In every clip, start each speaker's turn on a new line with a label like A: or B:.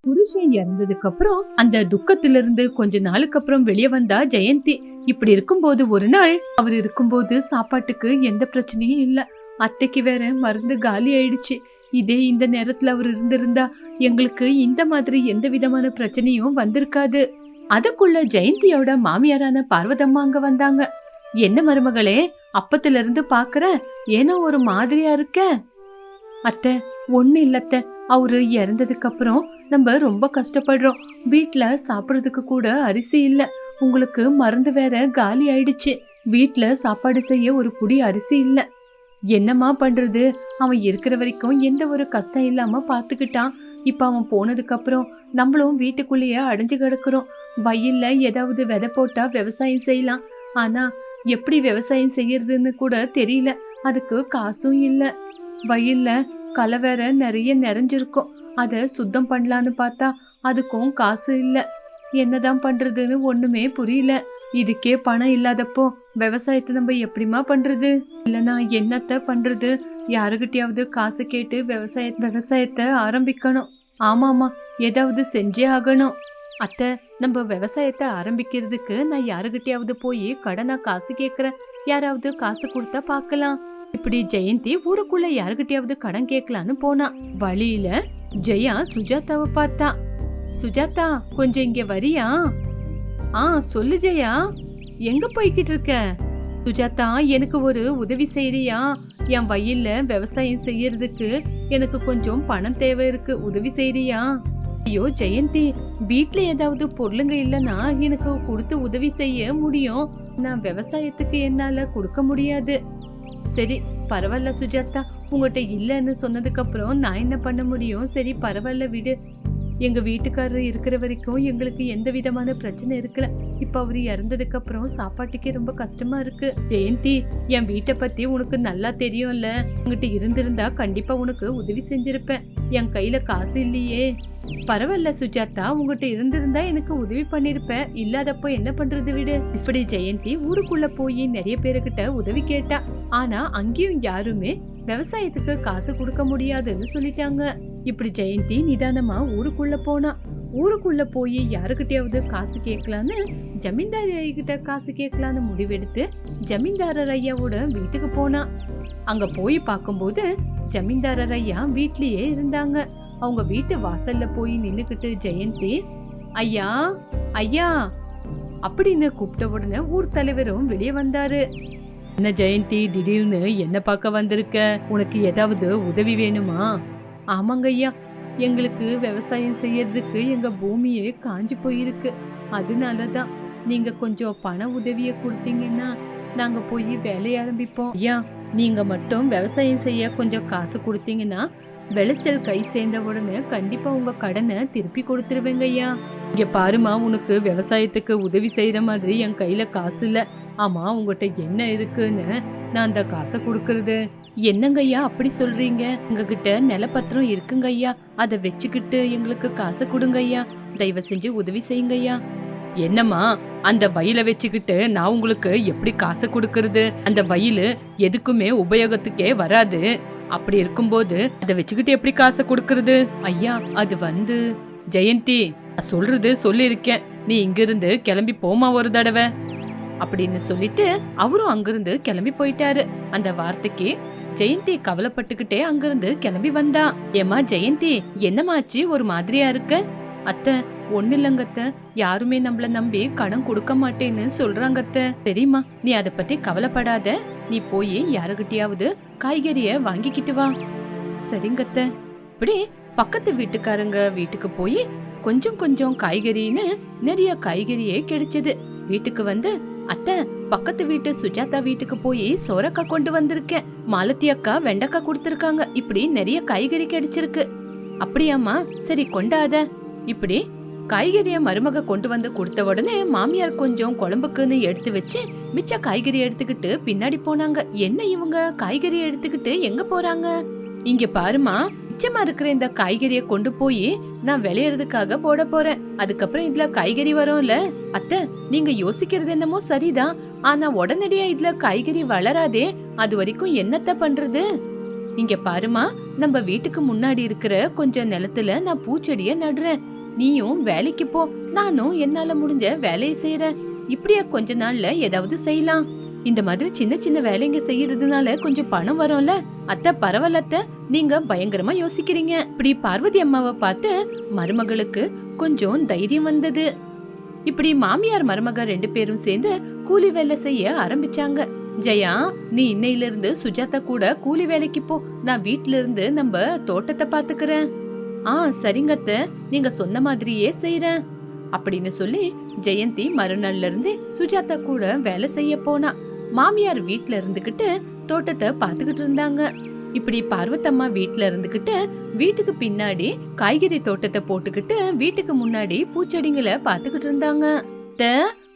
A: புருஷன் இறந்ததுக்கு அப்புறம் அந்த துக்கத்திலிருந்து கொஞ்ச நாளுக்கு அப்புறம் வெளியே வந்தா ஜெயந்தி. இப்படி இருக்கும்போது ஒரு நாள் அவர் இருக்கும்போது சாப்பாட்டுக்கு எந்த பிரச்சனையும் இல்ல. அத்தைக்கு வேற மருந்து காலி ஆயிடுச்சு. இதே இந்த நேரத்துல அவர் இருந்திருந்தா எங்களுக்கு இந்த மாதிரி எந்த விதமான பிரச்சனையும் வந்திருக்காது. அதுக்குள்ள ஜெயந்தியோட மாமியாரான பார்வதம்மா அங்க வந்தாங்க. என்ன மருமகளே, அப்பத்துல இருந்து பாக்குற, ஏனோ ஒரு மாதிரியா இருக்க? அத்தை, ஒண்ணு இல்லத்த, அவரு இறந்ததுக்கு அப்புறம் நம்ம ரொம்ப கஷ்டப்படுறோம். வீட்டுல சாப்பிடுறதுக்கு கூட அரிசி இல்ல. உங்களுக்கு மருந்து வேற காலி ஆயிடுச்சு. வீட்டுல சாப்பாடு செய்ய ஒரு புடி அரிசி இல்ல. என்னமா பண்றது? அவன் இருக்கிற வரைக்கும் எந்த ஒரு கஷ்டம் இல்லாம பாத்துக்கிட்டான். இப்ப அவன் போனதுக்கு அப்புறம் நம்மளும் வீட்டுக்குள்ளேயே அடைஞ்சு கிடக்குறோம். வயல்ல ஏதாவது விதை போட்டா விவசாயம் செய்யலாம். ஆனா எப்படி விவசாயம் செய்யறதுன்னு கூட தெரியல. அதுக்கு காசும் இல்ல. வயல்ல களை வேற நிறைய நிறைஞ்சிருக்கும். அத சுத்தம் பண்ணலான்னு பார்த்தா அதுக்கும் காசு இல்ல. என்னதான் பண்றதுன்னு ஒண்ணுமே புரியல. இதுக்கே பணம் இல்லாதப்போ விவசாயத்தை நம்ம எப்படிமா பண்றது? இல்லனா என்னத்த பண்றது? யாருகிட்டயாவது காசு கேட்டு விவசாயத்தை ஆரம்பிக்கணும். ஆமாமா, ஏதாவது செஞ்சே ஆகணும். அத்தை, நம்ம விவசாயத்தை ஆரம்பிக்கிறதுக்கு நான் யாருகிட்டயாவது போய் கடனா காசு கேக்குறேன். யாராவது காசு கொடுத்தா பாக்கலாம். இப்படி ஜெயந்தி ஊருக்குள்ள யாருகிட்டயாவது கடன் கேட்கலான்னு போனா. வழியில ஜெயா சுஜாதாவை பார்த்தா. சுஜாதா, கொஞ்சம் இங்க வரியா? சொல்லு ஜெயா, எங்க போய்கிட்டு இருக்க? சுஜாதா, எனக்கு ஒரு உதவி செய்யறியா? என் வயல்ல விவசாயம் செய்யறதுக்கு எனக்கு கொஞ்சம் பணம் தேவை இருக்கு. உதவி செய்யறியா? ஐயோ ஜெயந்தி, வீட்ல ஏதாவது பொருளுங்க இல்லனா எனக்கு கொடுத்து உதவி செய்ய முடியும். நான் விவசாயத்துக்கு என்னால கொடுக்க முடியாது. சரி பரவாயில்ல சுஜாதா, உங்ககிட்ட இல்லன்னு சொன்னதுக்கு அப்புறம் நான் என்ன பண்ண முடியும்? சரி பரவாயில்ல விடு. எங்க வீட்டுக்காரர் இருக்கிற வரைக்கும் எங்களுக்கு எந்த விதமான பிரச்சனை இருக்கல. இப்ப அவரு இறந்ததுக்கு அப்புறம் சாப்பாட்டுக்கே ரொம்ப கஷ்டமா இருக்கு. ஜெயந்தி, என் வீட்டை பத்தி உனக்கு நல்லா தெரியும்ல. உங்ககிட்ட இருந்திருந்தா கண்டிப்பா உனக்கு உதவி செஞ்சிருப்பேன். என் கையில காசு இல்லையே. பரவாயில்ல சுஜாதா, உங்ககிட்ட இருந்திருந்தா எனக்கு உதவி பண்ணிருப்பேன். இல்லாதப்போ என்ன பண்றது விடு. இப்படி ஜெயந்தி ஊருக்குள்ள போய் நிறைய பேருக்கிட்ட உதவி கேட்டா. ஆனா அங்கேயும் யாருமே விவசாயத்துக்கு காசு கொடுக்க முடியாதுன்னு சொல்லிட்டாங்க. இப்படி ஜெயந்தி நிதானமா ஊருக்குள்ள போனா. ஊருக்குள்ள போய் யாருக்கிட்டயாவது காசு கேட்கலான்னு ஜமீன்தார் ஐயா காசு கேட்கலான்னு முடிவெடுத்து ஜமீன்தாரர் ஐயாவோட வீட்டுக்கு போனா. அங்க போய் பார்க்கும்போது ஜமீன்தாரர் ஐயா வீட்லயே இருந்தாங்க. அவங்க வீட்டு வாசல்ல போய் நின்னுக்கிட்டு ஜெயந்தி, ஐயா ஐயா அப்படின்னு கூப்பிட்ட உடனே ஊர் தலைவரும் வெளியே வந்தாரு. என்ன ஜெயந்தி, திடீர்னு என்ன பார்க்க வந்திருக்க? உனக்கு ஏதாவது உதவி வேணுமா? ஆமாங்க ஐயா, எங்களுக்கு விவசாயம் செய்யறதுக்கு எங்க பூமியே காஞ்சி போயிருக்கு. அதனாலதான் நீங்க கொஞ்சம் பண உதவிய கொடுத்தீங்கன்னா நாங்க போய் வேலைய ஆரம்பிப்போம். ஐயா, நீங்க மட்டும் விவசாயம் செய்ய கொஞ்சம் காசு கொடுத்தீங்கன்னா விளைச்சல் கை சேர்ந்த உடனே கண்டிப்பா உங்க கடனை திருப்பி கொடுத்துருவேங்க ஐயா. இங்க பாருமா, உனக்கு விவசாயத்துக்கு உதவி செய்யற மாதிரி என் கையில காசு இல்ல. ஆமா, உங்ககிட்ட என்ன இருக்குன்னு நான் அந்த காசை கொடுக்கறது. என்னங்க ஐயா அப்படி சொல்றீங்க? உங்ககிட்ட நிலப்பத்திரம் இருக்குங்க ஐயா, அதை வச்சுக்கிட்டு எங்களுக்கு காசை கொடுங்க ஐயா. தயவு செஞ்சு உதவி செய்யுங்க ஐயா. என்னம்மா, அந்த வயல வச்சுக்கிட்டு நான் உங்களுக்கு எப்படி காசை கொடுக்கறது? அந்த வயலு எதுக்குமே உபயோகத்துக்கே வராது. அப்படி இருக்கும்போது அதை வச்சுக்கிட்டு எப்படி காசை கொடுக்கறது? ஐயா, அது ஜெயந்தி, சொல்றது சொல்லிருக்கேன், நீ இங்கிருந்து கிளம்பி போமா ஒரு தடவை அப்படின்னு சொல்லிட்டு அவரும் அங்கிருந்து கிளம்பி போயிட்டாரு. அந்த வார்த்தைக்கு ஜெயந்தி கவலைப்பட்டுக்கிட்டே அங்கிருந்து கிளம்பி வந்தா. ஏமா ஜெயந்தி, என்னமாச்சு ஒரு மாதிரியா இருக்க? அத்தை, ஒண்ணு இல்லங்கத்த, யாருமே நம்மள நம்பி கடன் கொடுக்க மாட்டேன்னு சொல்றாங்கத்த. தெரியுமா, நீ அத பத்தி கவலைப்படாத. நீ போய் யாருகிட்டயாவது காய்கறிய வாங்கிக்கிட்டு வா. சரிங்கத்த. இப்படி பக்கத்து வீட்டுக்காரங்க வீட்டுக்கு போய் கொஞ்சம் கொஞ்சம் காய்கறின்னு நிறைய காய்கறியே கிடைச்சது. வீட்டுக்கு வந்து, அத்தை, பக்கத்து வீட்டு சுஜாதா வீட்டுக்கு போய் சோரக்காய் கொண்டு வந்திருக்கேன். மாலத்தி அக்கா வெண்டைக்காய் கொடுத்திருக்காங்க. இப்படி நிறைய காய்கறி கிடைச்சிருக்கு. அப்படியாம்மா, சரி கொண்டாத. இப்படி காய்கறிய மருமக கொண்டு வந்து கொடுத்த உடனே மாமியார் கொஞ்சம் குழம்புக்குன்னு எடுத்து வச்சு மிச்ச காய்கறி எடுத்துக்கிட்டு பின்னாடி போனாங்க. என்ன இவங்க காய்கறி எடுத்துக்கிட்டு எங்க போறாங்க? இங்க பாருமா, மிச்சமா இருக்கிற இந்த காய்கறிய கொண்டு போய் நான் விளையறதுக்காக போட போறேன். அதுக்கப்புறம் இதுல காய்கறி வரும்ல. அத்தை, நீங்க யோசிக்கிறது என்னமோ சரிதான். ஆனா உடனடியா இதுல காய்கறி வளராதே. அது வரைக்கும் என்னத்த பண்றது? இங்க பாருமா, நம்ம வீட்டுக்கு முன்னாடி இருக்கிற கொஞ்சம் நிலத்துல நான் பூச்செடிய நடுறேன். நீயும் வேலைக்கு போ, நானும் என்னால முடிஞ்ச வேலையை செய்யறேன். இப்படியே கொஞ்ச நாள்ல ஏதாவது செய்யலாம். இந்த மாதிரி சின்ன சின்ன வேலைங்க செய்யறதுனால கொஞ்சம் பணம் வரும்ல. அத்தை பரவாயில்ல அத்தை, நீங்க பயங்கரமா யோசிக்கிறீங்க. இப்படி பார்வதி அம்மாவை பார்த்து மருமகளுக்கு கொஞ்சம் தைரியம் வந்தது. இப்படி மாமியார் மருமக 2 பேரும் சேர்ந்து கூலி வேலை செய்ய ஆரம்பிச்சாங்க. ஜெயா, நீ இன்னையில இருந்து சுஜாதா கூட கூலி வேலைக்கு போ, நான் வீட்ல இருந்து நம்ம தோட்டத்தை பாத்துக்கிறேன். சரிங்க அத்தை, நீங்க சொன்ன மாதிரியே செய்யறேன் அப்படின்னு சொல்லி ஜெயந்தி மறுநாள்ல இருந்து சுஜாதா கூட வேலை செய்ய போனா. மாமியார் வீட்ல இருந்துகிட்டு தோட்டத்தை பாத்துக்கிட்டு இருந்தாங்க. இப்படி பார்வத்தம்மா வீட்ல இருந்துகிட்டு வீட்டுக்கு பின்னாடி காய்கறி தோட்டத்தை போட்டுக்கிட்டு வீட்டுக்கு முன்னாடி பூச்செடிங்களை பாத்துக்கிட்டு இருந்தாங்க.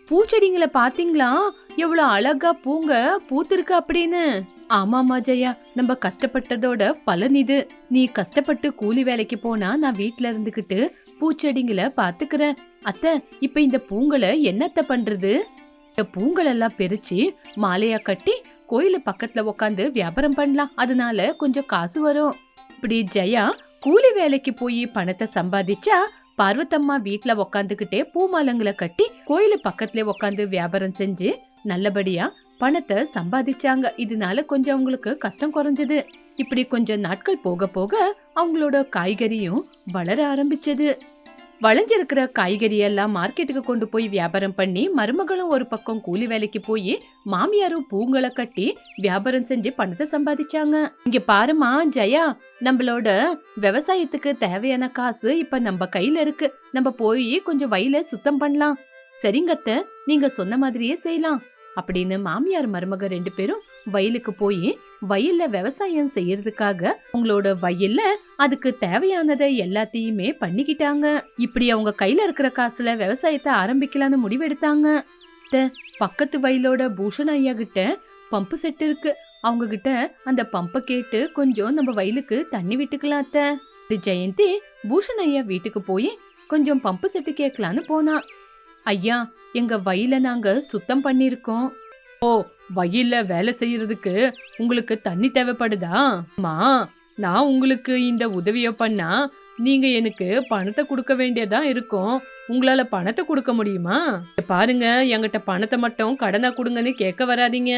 A: பூச்செடிங்களை பாத்தீங்களா, எவ்வளவு அழகா பூங்க பூத்திருக்கு அப்படின்னு. ஆமாமா ஜெயா, நம்ம கஷ்டப்பட்டதோட பலன் இது. நீ கஷ்டப்பட்டு கூலி வேலைக்கு போனா நான் வீட்ல இருந்துகிட்டு பூச்செடிங்களை பாத்துக்கிறேன். அத்தை, இப்ப இந்த பூங்களை என்னத்த பண்றது? இந்த பூங்கள் எல்லாம் பிரிச்சு மாலையா கட்டி கோயிலு பக்கத்துல உக்காந்து வியாபாரம் பண்ணலாம், அதனால கொஞ்சம் காசு வரும். இப்படி ஜெயா கூலி வேலைக்கு போய் பணத்தை சம்பாதிச்சா பார்வத்தம்மா வீட்ல உக்காந்துகிட்டே பூமாலங்களை கட்டி கோயிலு பக்கத்துல உக்காந்து வியாபாரம் செஞ்சு நல்லபடியா பணத்தை சம்பாதிச்சாங்க. இதனால கொஞ்சம் அவங்களுக்கு கஷ்டம் குறைஞ்சது. இப்படி கொஞ்சம் நாட்கள் போக போக அவங்களோட காய்கறியும் வளர ஆரம்பிச்சது. வளைஞ்சிருக்கிற காய்கறி எல்லாம் மார்க்கெட்டுக்கு கொண்டு போய் வியாபாரம் பண்ணி மருமகளும் ஒரு பக்கம் கூலி வேலைக்கு போய் மாமியாரும் பூங்களை கட்டி வியாபாரம் செஞ்சு பணத்தை சம்பாதிச்சாங்க. இங்க பாருமா ஜெயா, நம்மளோட விவசாயத்துக்கு தேவையான காசு இப்ப நம்ம கையில இருக்கு. நம்ம போய் கொஞ்சம் வயல சுத்தம் பண்ணலாம். சரிங்கத்த, நீங்க சொன்ன மாதிரியே செய்யலாம் அப்படின்னு மாமியார் மருமக 2 பேரும் வயலுக்கு போய் வயல்ல விவசாயம் செய்யறதுக்காக உங்களோட வயல்ல அதுக்கு தேவையானதை எல்லாத்தையுமே பண்ணிக்கிட்டாங்க. இப்படி அவங்க கையில இருக்கிற காசுல விவசாயத்தை ஆரம்பிக்கலான்னு முடிவெடுத்தாங்க. பக்கத்து வயலோட பூஷன் ஐயா கிட்ட பம்பு செட் இருக்கு. அவங்க கிட்ட அந்த பம்பை கேட்டு கொஞ்சம் நம்ம வயலுக்கு தண்ணி விட்டுக்கலாம் அத்தை. ஜெயந்தி பூஷன் ஐயா வீட்டுக்கு போய் கொஞ்சம் பம்பு செட்டு கேட்கலான்னு போனா. ஐயா, எங்க வயல நாங்க சுத்தம் பண்ணிருக்கோம். ஓ, வயல்ல வேலை செய்யறதுக்கு உங்களுக்கு தண்ணி தேவைப்படுதா? நான் உங்களுக்கு இந்த உதவிய பண்ணா நீங்க எனக்கு பணத்தை கொடுக்க வேண்டியதா இருக்கும். உங்களால பணத்தை கொடுக்க முடியுமா? பாருங்க, என்கிட்ட பணத்தை மட்டும் கடனா கொடுங்கன்னு கேட்க வராதீங்க.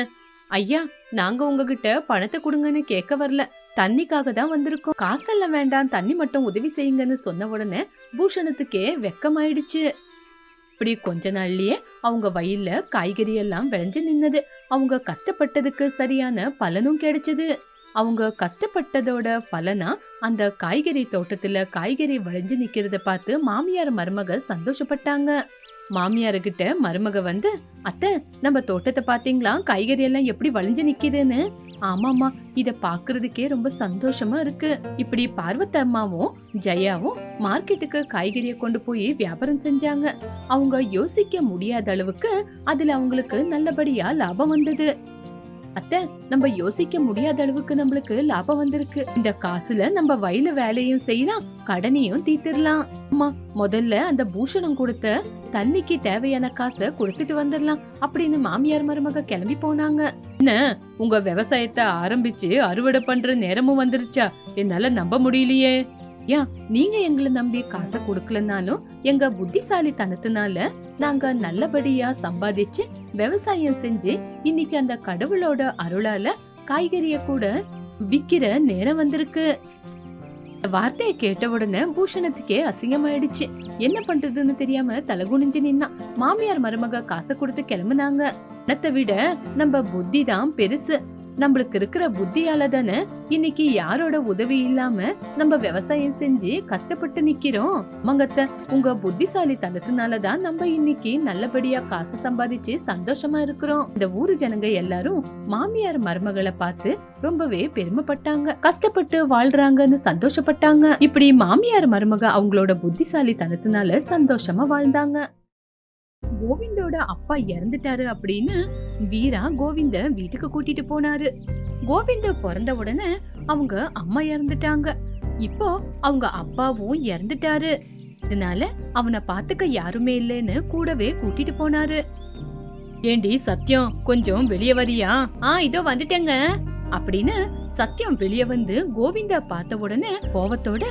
A: ஐயா, நாங்க உங்ககிட்ட பணத்தை கொடுங்கன்னு கேட்க வரல, தண்ணிக்காக தான் வந்திருக்கோம். காசெல்லாம் வேண்டாம், தண்ணி மட்டும் உதவி செய்யுங்கன்னு சொன்ன உடனே பூஷணத்துக்கே வெக்கமாயிடுச்சு. இப்படி கொஞ்ச நாள்லயே அவங்க வயல்ல காய்கறி எல்லாம் விளைஞ்சு நின்னது. அவங்க கஷ்டப்பட்டதுக்கு சரியான பலனும் கிடைச்சது. அவங்க கஷ்டப்பட்டதோட பலனா அந்த காய்கறி தோட்டத்துல காய்கறி விளைஞ்சு நிக்கிறத பார்த்து மாமியார் மருமக சந்தோஷப்பட்டாங்க. மாமியாரு கிட்ட மருமக வந்து, அத்தை, நம்ம தோட்டத்தை பாத்தீங்களா, காய்கறி எல்லாம் எப்படி விளைஞ்சு நிக்குதுன்னு. ஆமாமா, இத பாக்குறதுக்கே ரொம்ப சந்தோஷமா இருக்கு. இப்படி பார்வத்தம்மாவும் ஜெயாவும் மார்க்கெட்டுக்கு காய்கறியை கொண்டு போய் வியாபாரம் செஞ்சாங்க. அவங்க யோசிக்க முடியாத அளவுக்கு அதுல அவங்களுக்கு நல்லபடியா லாபம் வந்தது. அத்தை, நம்ம யோசிக்க முடியாத அளவுக்கு நம்மளுக்கு லாபம் வந்திருக்கு. இந்த காசுல நம்ம வயல வேலையும் செய்யலாம், கடனையும் தீர்த்திடலாம். அம்மா, முதல்ல அந்த பூஷணம் கொடுத்த தண்ணிக்கு தேவையான காசை கொடுத்துட்டு வந்துடலாம் அப்படின்னு மாமியார் மருமக கிளம்பி போனாங்க. என்ன, உங்க விவசாயத்தை ஆரம்பிச்சு அறுவடை பண்ற நேரமும் வந்துருச்சா? என்னால நம்ப முடியலையே. ஏன், நீங்க எங்களை நம்பி காசை கொடுக்கலனாலும் எங்க புத்திசாலித்தனத்தினால நாங்க நல்லபடியா சம்பாதிச்சு விவசாயம் செஞ்சு இன்னைக்கு அந்த கடவுளோட அருளால காய்கறிய கூட விக்கிற நேரம் வந்திருக்கு. வார்த்தையை கேட்ட உடனே பூஷணத்துக்கே அசிங்கமாயிடுச்சு. என்ன பண்றதுன்னு தெரியாம தலகுனிஞ்சு நின்னா. மாமியார் மருமக காசை கொடுத்து கிளம்புனாங்க. பணத்தை விட நம்ம புத்தி தான் பெருசு. நம்மளுக்கு இருக்கிற புத்தியால தானே இன்னைக்கு யாரோட உதவி இல்லாம நம்ம விவசாயம் செஞ்சு கஷ்டப்பட்டு நிக்கிறோம். மங்கத்த, உங்க புத்திசாலி தனத்தினாலதான் நம்ம இன்னைக்கு நல்லபடியா காசு சம்பாதிச்சு சந்தோஷமா இருக்கிறோம். இந்த ஊரு ஜனங்க எல்லாரும் மாமியார் மருமகளை பார்த்து ரொம்பவே பெருமைப்பட்டாங்க. கஷ்டப்பட்டு வாழ்றாங்கன்னு சந்தோஷப்பட்டாங்க. இப்படி மாமியார் மருமக அவங்களோட புத்திசாலி தனத்தினால சந்தோஷமா வாழ்ந்தாங்க. கோவிந்தோட அப்பா இறந்துட்டாரு அப்படின்னு வீரா கோவிந்த வீட்டுக்கு கூட்டிட்டு போனாரு. கோவிந்த பிறந்த உடனே அவங்க அம்மா இறந்துட்டாங்க. இப்போ அவங்க அப்பாவும் இறந்துட்டாரு. இதனால அவனை பாத்துக்க யாருமே இல்லைன்னு கூடவே கூட்டிட்டு போனாரு. ஏண்டி சத்யம், கொஞ்சம் வெளியே வரியா? இதோ வந்துட்டேங்க. அப்படின்னு சத்யம் வெளிய வந்து கோவிந்தா பார்த்த உடனே கோவத்தோட,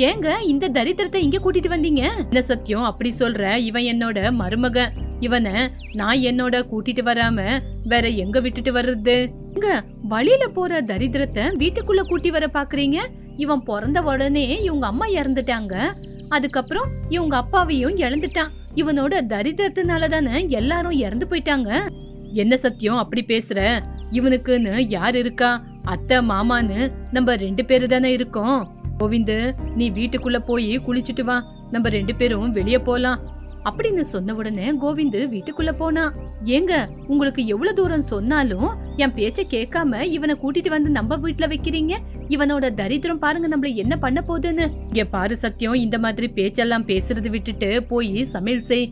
A: ஏங்க இந்த தரித்திரத்தை இங்க கூட்டிட்டு வந்தீங்க? இந்த சத்யம் அப்படி சொல்ற? இவன் என்னோட மருமகன். இவனை நான் என்னோட கூட்டிட்டு வராம வேற எங்க விட்டுட்டு வர்றது? இங்க வழியில போற தரித்திரத்தை வீட்டுக்குள்ள கூட்டி வர பாக்குறீங்க? இவன் பிறந்த உடனே இவங்க அம்மா இறந்துட்டாங்க. அதுக்கப்புறம் இவங்க அப்பாவையும் இழந்துட்டான். இவனோட தரித்திரத்தினால தானே எல்லாரும் இறந்து போயிட்டாங்க. என்ன சத்யம் அப்படி பேசுற? இவனுக்குன்னு யார் இருக்கா? அத்தை மாமான்னு நம்ம 2 பேரு தானே இருக்கோம். கோவிந்து, நீ வீட்டுக்குள்ள போய் குளிச்சுட்டு வா, நம்ம 2 பேரும் வெளியே போலாம் அப்படின்னு சொன்ன உடனே கோவிந்து வீட்டுக்குள்ள போனா. ஏங்க, உங்களுக்கு எவ்வளவு தூரம் சொன்னாலும் என் பேச்ச கேட்காம இவனை கூட்டிட்டு வந்து நம்ம வீட்டுல வைக்கிறீங்க. இவனோட தரித்திரம் பாருங்க நம்மள என்ன பண்ண போகுதுன்னு. இங்க பாரு சத்யம், இந்த மாதிரி பேச்செல்லாம் பேசுறது விட்டுட்டு போய் சமையல் செய்.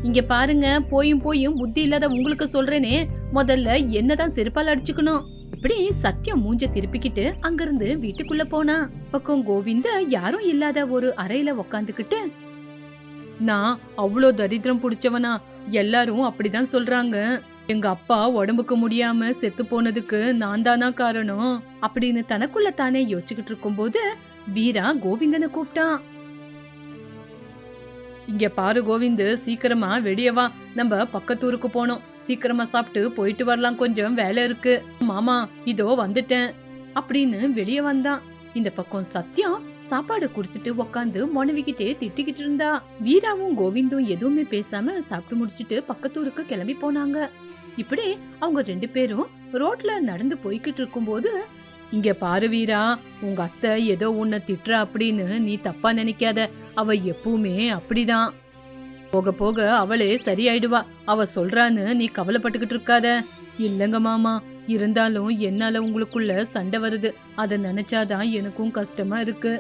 A: இங்க பாருங்க, போயும் புத்தி இல்லாத உங்களுக்கு சொல்றேனே, முதல்ல என்னதான் செருப்பால் அடிச்சுக்கணும். இப்படி சத்யம் மூஞ்ச திருப்பிக்கிட்டு அங்கிருந்து வீட்டுக்குள்ள போனா. பக்கம் கோவிந்த யாரும் இல்லாத ஒரு அறையில உக்காந்துக்கிட்டு, நான் அவ்வளோ தரித்திரம் புடிச்சவனா? எல்லாரும் அப்படிதான் சொல்றாங்க. எங்க அப்பா உடம்புக்கு முடியாம செத்து போனதுக்கு நான் தானா காரணம் அப்படின்னு தனக்குள்ள தானே யோசிச்சுக்கிட்டு இருக்கும் போது வீரா கோவிந்தனை கூப்பிட்டான். இங்க பாரு கோவிந்து, சீக்கிரமா வெளியே வா, நம்ம பக்கத்தூருக்கு போனோம். சீக்கிரமா சாப்பிட்டு போயிட்டு வரலாம், கொஞ்சம் வேலை இருக்கு. மாமா இதோ வந்துட்டேன் அப்படின்னு வெளியே வந்தான். இந்த பக்கம் சத்யம் சாப்பாடு குடுத்துட்டு உக்காந்து மொனவிக்கிட்டே திட்டிக்கிட்டு இருந்தா. வீராவும் கோவிந்தும் எதுவுமே பேசாம சாப்பிட்டு முடிச்சிட்டு பக்கத்தூருக்கு கிளம்பி போனாங்க. இப்படி அவங்க 2 பேரும் ரோட்ல நடந்து போய்கிட்டு இருக்கும் போது, இங்க பாரு வீரா, உங்க அத்தை ஏதோ உன்னை திட்டுற அப்படின்னு நீ தப்பா நினைக்காத. அவ எப்பவுமே அப்படிதான். போக போக அவளே சரியாயிடுவா. அவ சொல்றான்னு நீ கவலைப்பட்டுக்கிட்டு இருக்காத. இல்லங்க மாமா, இருந்தாலும் என்னால உங்களுக்குள்ள சண்டை வருது. அத நினைச்சாதான் எனக்கும் கஷ்டமா இருக்கு.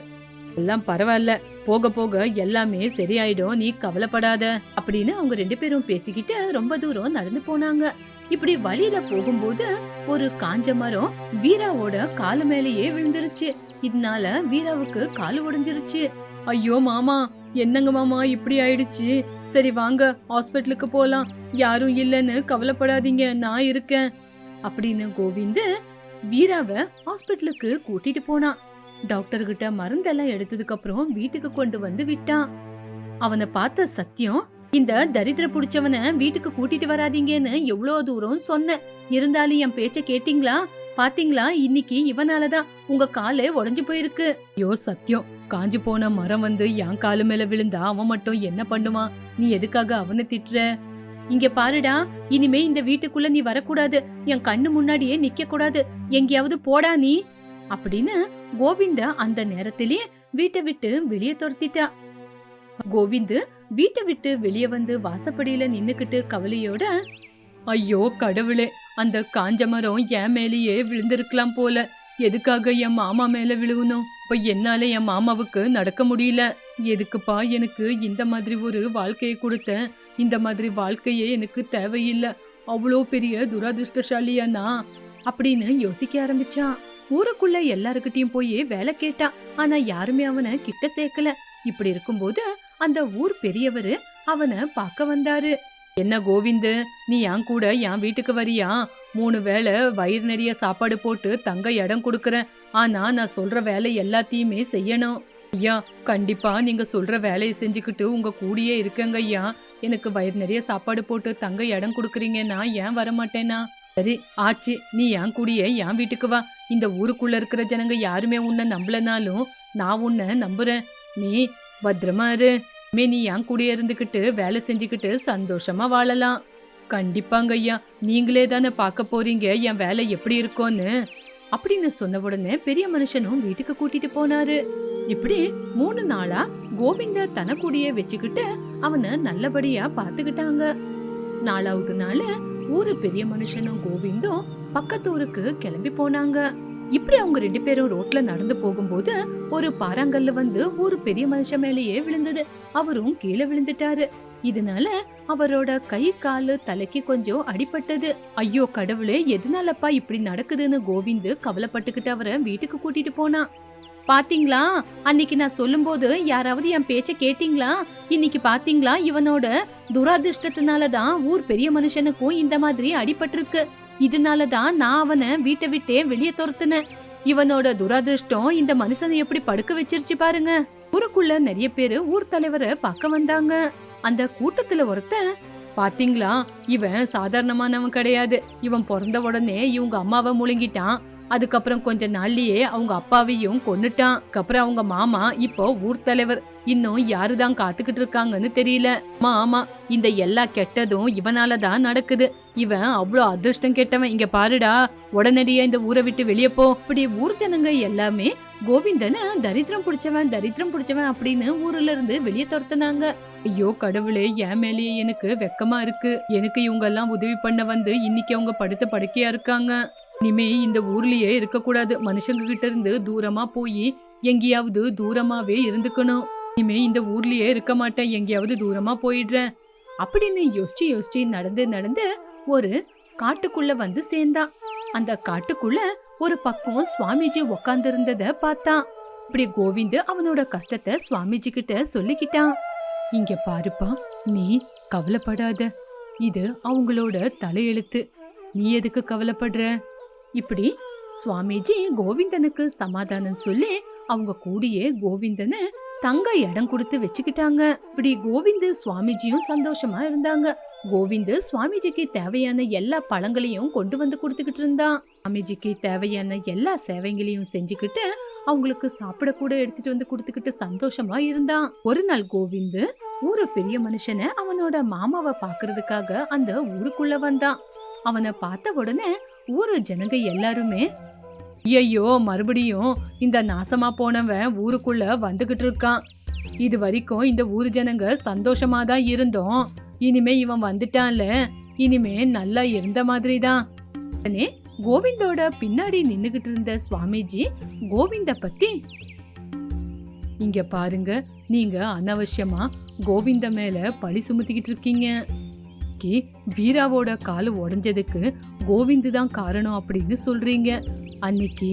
A: எல்லாம் பரவாயில்ல, போக போக எல்லாமே சரியாயிடும், நீ கவலைப்படாத அப்படின்னு அவங்க 2 பேரும் பேசிக்கிட்டு ரொம்ப தூரம் நடந்து போனாங்க. இப்படி வழியில போகும்போது ஒரு காஞ்ச மரம் வீராவோட காலு மேலேயே விழுந்துருச்சு. இதனால வீராவுக்கு காலு உடைஞ்சிருச்சு. ஐயோ மாமா, என்னங்க மாமா இப்படி ஆயிடுச்சு? சரி வாங்க ஹாஸ்பிட்டலுக்கு போலாம். யாரும் இல்லைன்னு கவலைப்படாதீங்க, நான் இருக்கேன் அப்படின்னு கோவிந்து வீராவை ஹாஸ்பிட்டலுக்கு கூட்டிட்டு போனான். டாக்டர் கிட்ட மருந்தெல்லாம் எடுத்ததுக்கு அப்புறம் வீட்டுக்கு கொண்டு வந்து விட்டான். அவனை பார்த்த சத்யம், இந்த தரித்திர புடிச்சவன வீட்டுக்கு கூட்டிட்டு வராதீங்கன்னு எவ்வளவு தூரம் சொன்னேன். இருந்தாலும் என் பேச்ச கேட்டீங்களா? பாத்தீங்களா, இன்னைக்கு இவனாலதான் உங்க காலே உடைஞ்சு போயிருக்கு. ஐயோ சத்யம், காஞ்சு போன மரம் வந்து என் காலு மேல விழுந்தா அவன் மட்டும் என்ன பண்ணுவான்? நீ எதுக்காக அவனை திட்டுற? இங்க பாருடா, இனிமே இந்த வீட்டுக்குள்ள நீ வரக்கூடாது. என் கண்ணு முன்னாடியே நிக்க கூடாது. எங்கேயாவது போடா நீ அப்படின்னு கோவிந்த அந்த நேரத்திலேயே வீட்டை விட்டு வெளியே துரத்திட்டா. கோவிந்து வீட்டை விட்டு வெளியே வந்து வாசப்படியில நின்னுக்கிட்டு கவலையோட, ஐயோ கடவுளே, அந்த காஞ்ச மரம் என் மேலேயே விழுந்திருக்கலாம் போல. எதுக்காக என் மாமா மேல விழுவணும்? இப்ப என்னால என் மாமாவுக்கு நடக்க முடியல. எதுக்குப்பா எனக்கு இந்த மாதிரி ஒரு வாழ்க்கையை கொடுத்த? இந்த மாதிரி வாழ்க்கையே எனக்கு தேவையில்லை. அவ்வளோ பெரிய துரதிருஷ்டசாலியா நான் அப்படின்னு யோசிக்க ஆரம்பிச்சான். ஊருக்குள்ள எல்லாருக்கிட்டையும் போய் வேலை கேட்டான். ஆனா யாருமே அவனை கிட்ட சேர்க்கல. இப்படி இருக்கும்போது அந்த ஊர் பெரியவரு அவனை பார்க்க வந்தாரு. என்ன கோவிந்து, நீ என் கூட என் வீட்டுக்கு வரியா? 3 வேளை வயிறு நிறைய சாப்பாடு போட்டு தங்க இடம் கொடுக்கறேன். ஆனா நான் சொல்ற வேலை எல்லாத்தையுமே செய்யணும். ஐயா, கண்டிப்பா நீங்க சொல்ற வேலையை செஞ்சுக்கிட்டு உங்க கூடியே இருக்கங்க ஐயா. எனக்கு வயிறு நிறைய சாப்பாடு போட்டு தங்க இடம் கொடுக்குறீங்கன்னா ஏன் வரமாட்டேனா? சரி ஆச்சு, நீ என் கூடியே என் வீட்டுக்கு வா. இந்த ஊருக்குள்ள இருக்கிற ஜனங்க யாருமே உன்னை நம்பலனாலும் நான் உன்னை நம்புறேன். நீ பத்திரமா இரு. நீ என் கூடியே இருந்துகிட்டு வேலை செஞ்சுக்கிட்டு சந்தோஷமா வாழலாம். கண்டிப்பாங்க ஐயா, நீங்களே தானே பார்க்க போறீங்க என் வேலை எப்படி இருக்கும்னு அப்படின்னு சொன்ன உடனே பெரிய மனுஷனும் வீட்டுக்கு கூட்டிட்டு போனாரு. இப்படி 3 நாளா கோவிந்த தனக்குடிய வச்சுக்கிட்டு அவனை நல்லபடியா பாத்துக்கிட்டாங்க. 4வது நாள் ஊரு பெரிய மனுஷனும் கோவிந்தும் பக்கத்து ஊருக்கு கிளம்பி போனாங்க. இப்படி அவங்க 2 பேரும் ரோட்ல நடந்து போகும்போது ஒரு பாறாங்கல்ல வந்து ஒரு பெரிய மனுஷன் மேலேயே விழுந்தது. அவரும் கீழே விழுந்துட்டாரு. இதனால அவரோட கை காலு தலைக்கு கொஞ்சம் அடிபட்டது. ஐயோ கடவுளே, எதனாலப்பா இப்படி நடக்குதுன்னு கோவிந்து கவலைப்பட்டுக்கிட்டு அவரை வீட்டுக்கு கூட்டிட்டு போனா. பாத்தீங்களா, அன்னைக்கு நான் சொல்லும் போது யாராவது என் பேச்ச கேட்டீங்களா? இன்னைக்கு பாத்தீங்களா, இவனோட துராதிருஷ்டத்தினாலதான் ஊர் பெரிய மனுஷனுக்கும் இந்த மாதிரி அடிபட்டிருக்கு. இதனாலதான் நான் அவனை வீட்டை விட்டே வெளியே துரத்துனேன். இவனோட துரதிருஷ்டம் இந்த மனுஷனை எப்படி படுக்க வச்சிருச்சு பாருங்க. ஊருக்குள்ள நிறைய பேரு ஊர் தலைவரை பார்க்க வந்தாங்க. அந்த கூட்டத்துல ஒருத்தன், பாத்தீங்களா, இவன் சாதாரணமானவன் கிடையாது. இவன் பிறந்த உடனே இவங்க அம்மாவை முழுங்கிட்டான். அதுக்கப்புறம் கொஞ்ச நாள்லயே அவங்க அப்பாவையும் கொன்னுட்டான். அதுக்கப்புறம் அவங்க மாமா இப்போ ஊர் தலைவர். இன்னும் யாருதான் காத்துக்கிட்டு இருக்காங்கன்னு தெரியல. ஆமா, இந்த எல்லா கெட்டதும் இவனாலதான் நடக்குது. இவன் அவ்வளவு அதிர்ஷ்டம் கெட்டவன். இங்க பாருடா, உடனடியா இந்த ஊரை விட்டு வெளியே போ. இப்படி ஊர் ஜனங்க எல்லாமே கோவிந்தனை தரித்திரம் பிடிச்சவன் அப்படின்னு ஊர்ல இருந்து வெளியே துரத்துனாங்க. ஐயோ கடவுளே, என் மேலேயே எனக்கு வெக்கமா இருக்கு. எனக்கு இவங்க எல்லாம் உதவி பண்ண வந்து இன்னைக்கு அவங்க படுத்த படுக்கையா இருக்காங்க. இனிமே இந்த ஊர்லயே இருக்க கூடாது. மனுஷங்க கிட்ட இருந்து தூரமா போய் எங்கேயாவது தூரமாவே இருந்துக்கணும். இனிமே இந்த ஊர்லயே இருக்க மாட்டேன், எங்கேயாவது தூரமா போயிடுறேன் அப்படின்னு யோசிச்சு நடந்து ஒரு காட்டுக்குள்ள வந்து சேர்ந்தான். அந்த காட்டுக்குள்ள ஒரு பக்கம் சுவாமிஜி உக்காந்து இருந்தத பார்த்தான். இப்படி கோவிந்த் அவனோட கஷ்டத்தை சுவாமிஜி கிட்ட சொல்லிக்கிட்டான். இங்க பாருப்பா, நீ கவலைப்படாத. இது அவங்களோட தலையெழுத்து. நீ எதுக்கு கவலைப்படுற? இப்படி சுவாமிஜி கோவிந்தனுக்கு சமாதானம் சொல்லி அவங்க கூடியே கோவிந்தனை தங்க இடம் கொடுத்து வச்சுக்கிட்டாங்க. இப்படி கோவிந்து சுவாமிஜியும் சந்தோஷமா இருந்தாங்க. கோவிந்து சுவாமிஜிக்கு தேவையான எல்லா பழங்களையும் கொண்டு வந்து கொடுத்துக்கிட்டு இருந்தான். சுவாமிஜிக்கு தேவையான எல்லா சேவைகளையும் செஞ்சுக்கிட்டு அவங்களுக்கு சாப்பிட கூட எடுத்துட்டு வந்து கொடுத்துக்கிட்டு சந்தோஷமா இருந்தான். ஒரு நாள் கோவிந்து ஊரு பெரிய மனுஷனை அவனோட மாமாவை பாக்குறதுக்காக அந்த ஊருக்குள்ள வந்தான். அவனை பார்த்த உடனே ஊரு ஜனங்க எல்லாருமே, ஐயோ மறுபடியும் இந்த நாசமா போனவன் ஊருக்குள்ள வந்துகிட்டு இருக்கான். இது வரைக்கும் இந்த ஊரு ஜனங்க சந்தோஷமா தான் இருந்தோம். இனிமே இவன் வந்துட்டான்ல, இனிமே நல்லா இருந்த மாதிரி தான். கோவிந்தோட பின்னாடி நின்னுகிட்டு இருந்த சுவாமிஜி கோவிந்த பத்தி, இங்க பாருங்க, நீங்க அனாவசியமா கோவிந்த மேல பழி சுமத்திக்கிட்டு இருக்கீங்க. வீராவோட காலு உடைஞ்சதுக்கு கோவிந்து தான் காரணம் அப்படின்னு சொல்றீங்க. அன்னைக்கு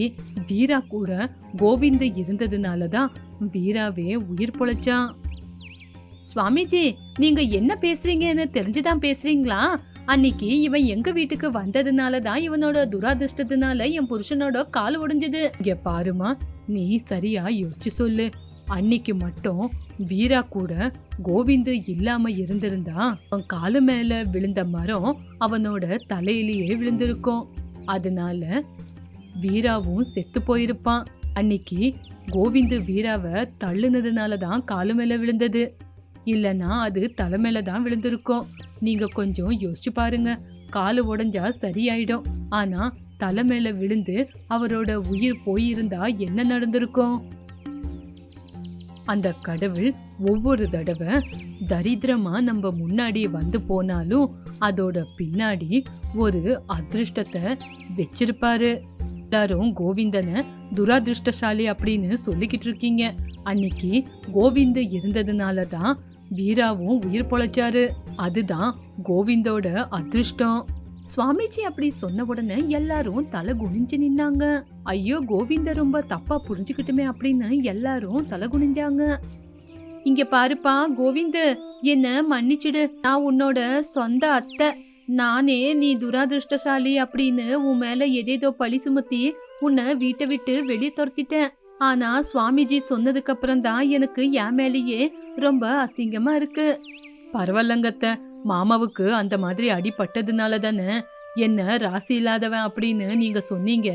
A: வீரா கூட கோவிந்து இருந்ததுனாலதான் வீராவே உயிர் பொழைச்சான். சுவாமிஜி, நீங்க என்ன பேசுறீங்கன்னு தெரிஞ்சுதான் பேசுறீங்களா? அன்னைக்கு இவன் எங்க வீட்டுக்கு வந்ததுனாலதான் இவனோட துராதிருஷ்டத்தினால என் புருஷனோட கால் உடைஞ்சது. இங்க பாருமா, நீ சரியா யோசிச்சு சொல்லு. அன்னைக்கு மட்டும் வீரா கூட கோவிந்து இல்லாம இருந்திருந்தா அவன் காலு மேல விழுந்த மரம் அவனோட தலையிலேயே விழுந்திருக்கும். அதனால வீராவும் செத்து போயிருப்பான். அன்னைக்கு கோவிந்து வீராவை தள்ளுனதுனாலதான் காலு மேல விழுந்தது. இல்லனா அது தலை மேலதான் விழுந்திருக்கும். நீங்க கொஞ்சம் யோசிச்சு பாருங்க. காலு உடைஞ்சா சரியாயிடும். ஆனா தலை மேல விழுந்து அவரோட உயிர் போயிருந்தா என்ன நடந்திருக்கும்? அந்த கடவுள் ஒவ்வொரு தடவை தரித்திரமா நம்ம முன்னாடி வந்து போனாலும் அதோட பின்னாடி ஒரு அதிர்ஷ்டத்தை வச்சிருப்பாரு. எல்லாரும் கோவிந்தனை துராதிருஷ்டசாலி அப்படின்னு சொல்லிக்கிட்டு இருக்கீங்க. அன்னைக்கு கோவிந்து இருந்ததுனாலதான் வீராவும் உயிர் பொழைச்சாரு. அதுதான் கோவிந்தோட அதிர்ஷ்டம். சுவாமிஜி அப்படி சொன்ன உடனே எல்லாரும் தலை குனிஞ்சு நின்னாங்க. ஐயோ, கோவிந்த ரொம்ப தப்பா புரிஞ்சுக்கிட்டுமே அப்படின்னு எல்லாரும் தலை குனிஞ்சாங்க. இங்க பாருப்பா கோவிந்து, என்ன மன்னிச்சிடு. நான் உன்னோட சொந்த அத்தை. நானே நீ துராதிருஷ்டசாலி அப்படின்னு உன் மேல ஏதேதோ பழி சுமத்தி உன்னை வீட்டை விட்டு வெளியே துரத்திட்டேன். ஆனா சுவாமிஜி சொன்னதுக்கு அப்புறம் தான் எனக்கு என் மேலேயே ரொம்ப அசிங்கமா இருக்கு. பரவாயில்லங்கத்த, மாமாவுக்கு அந்த மாதிரி அடிபட்டதுனால தானே என்ன ராசி இல்லாதவன் அப்படின்னு நீங்க சொன்னீங்க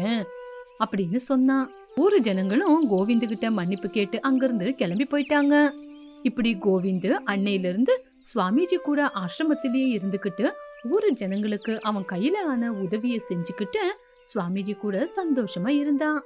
A: அப்படின்னு சொன்னான். ஊரு ஜனங்களும் கோவிந்து கிட்ட மன்னிப்பு கேட்டு அங்கிருந்து கிளம்பி போயிட்டாங்க. இப்படி கோவிந்து அன்னையில இருந்து சுவாமிஜி கூட ஆசிரமத்திலேயே இருந்துகிட்டு ஊரு ஜனங்களுக்கு அவன் கையில ஆன உதவியை செஞ்சுக்கிட்டு சுவாமிஜி கூட சந்தோஷமா இருந்தான்.